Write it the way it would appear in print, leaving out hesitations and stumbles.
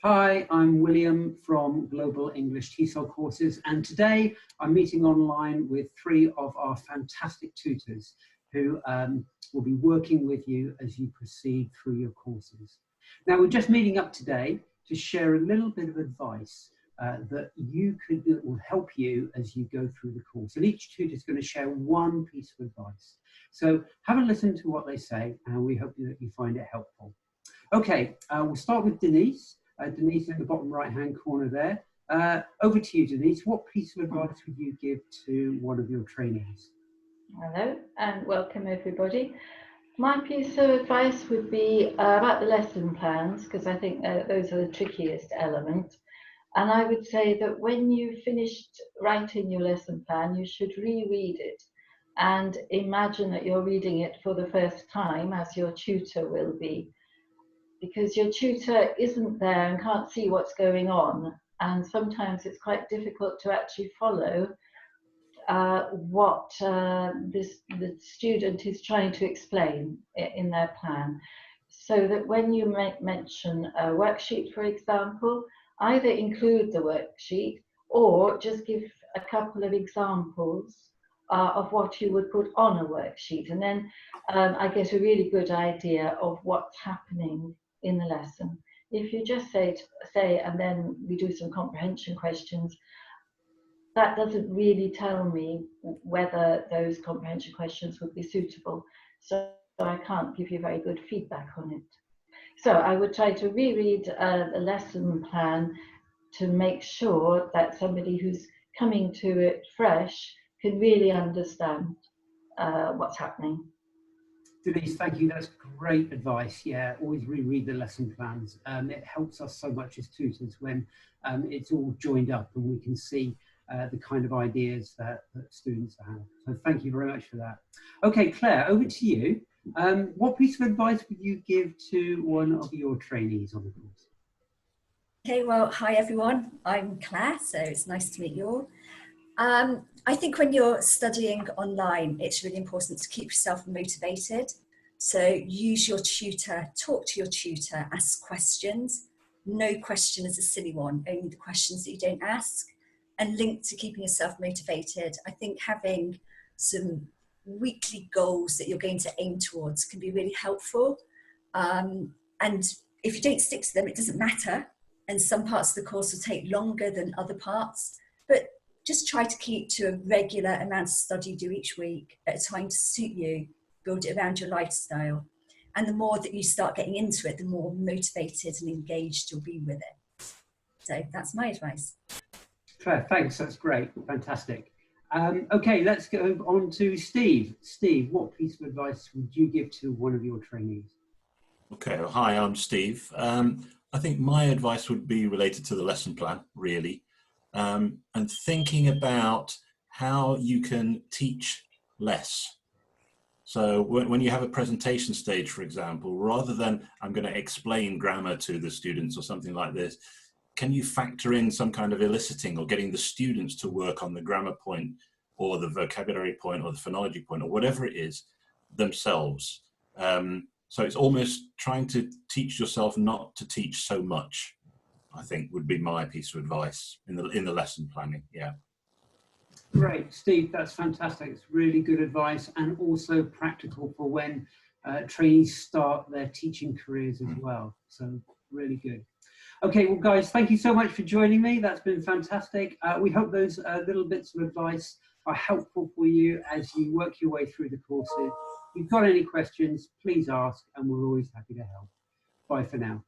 Hi, I'm William from Global English TESOL courses, and today I'm meeting online with three of our fantastic tutors who will be working with you as you proceed through your courses. Now, we're just meeting up today to share a little bit of advice that will help you as you go through the course. And each tutor is going to share one piece of advice. So have a listen to what they say, and we hope that you find it helpful. Okay, we'll start with Denise. Denise in the bottom right-hand corner there. Over to you, Denise. What piece of advice would you give to one of your trainees? Hello and welcome everybody. My piece of advice would be about the lesson plans, because I think those are the trickiest element. And I would say that when you've finished writing your lesson plan, you should reread it and imagine that you're reading it for the first time, as your tutor will be. Because your tutor isn't there and can't see what's going on, and sometimes it's quite difficult to actually follow what the student is trying to explain in their plan. So that when you mention a worksheet, for example, either include the worksheet or just give a couple of examples of what you would put on a worksheet, and then I get a really good idea of what's happening in the lesson. If you just say and then we do some comprehension questions, that doesn't really tell me whether those comprehension questions would be suitable, so I can't give you very good feedback on it. So I would try to reread the lesson plan to make sure that somebody who's coming to it fresh can really understand what's happening. Denise, thank you. That's great advice. Yeah, always reread the lesson plans. It helps us so much as tutors when it's all joined up and we can see the kind of ideas that students have. So thank you very much for that. Okay, Claire, over to you. What piece of advice would you give to one of your trainees on the course? Okay, well, hi everyone. I'm Claire, so it's nice to meet you all. I think when you're studying online, it's really important to keep yourself motivated. So use your tutor, talk to your tutor, ask questions. No question is a silly one, only the questions that you don't ask. And linked to keeping yourself motivated, I think having some weekly goals that you're going to aim towards can be really helpful. And if you don't stick to them, it doesn't matter. And some parts of the course will take longer than other parts, but just try to keep to a regular amount of study you do each week at a time to suit you, build it around your lifestyle. And the more that you start getting into it, the more motivated and engaged you'll be with it. So that's my advice. Claire, thanks. That's great. Fantastic. Okay, let's go on to Steve. Steve, what piece of advice would you give to one of your trainees? Okay, well, hi, I'm Steve. I think my advice would be related to the lesson plan, really, and thinking about how you can teach less. So when you have a presentation stage, for example, rather than I'm going to explain grammar to the students or something like this, can you factor in some kind of eliciting or getting the students to work on the grammar point or the vocabulary point or the phonology point or whatever it is themselves? So it's almost trying to teach yourself not to teach so much, I think, would be my piece of advice in the lesson planning. Yeah. Great, Steve, that's fantastic. It's really good advice and also practical for when trainees start their teaching careers as well. So really good. Okay, well, guys, thank you so much for joining me. That's been fantastic. We hope those little bits of advice are helpful for you as you work your way through the courses. If you've got any questions, please ask, and we're always happy to help. Bye for now.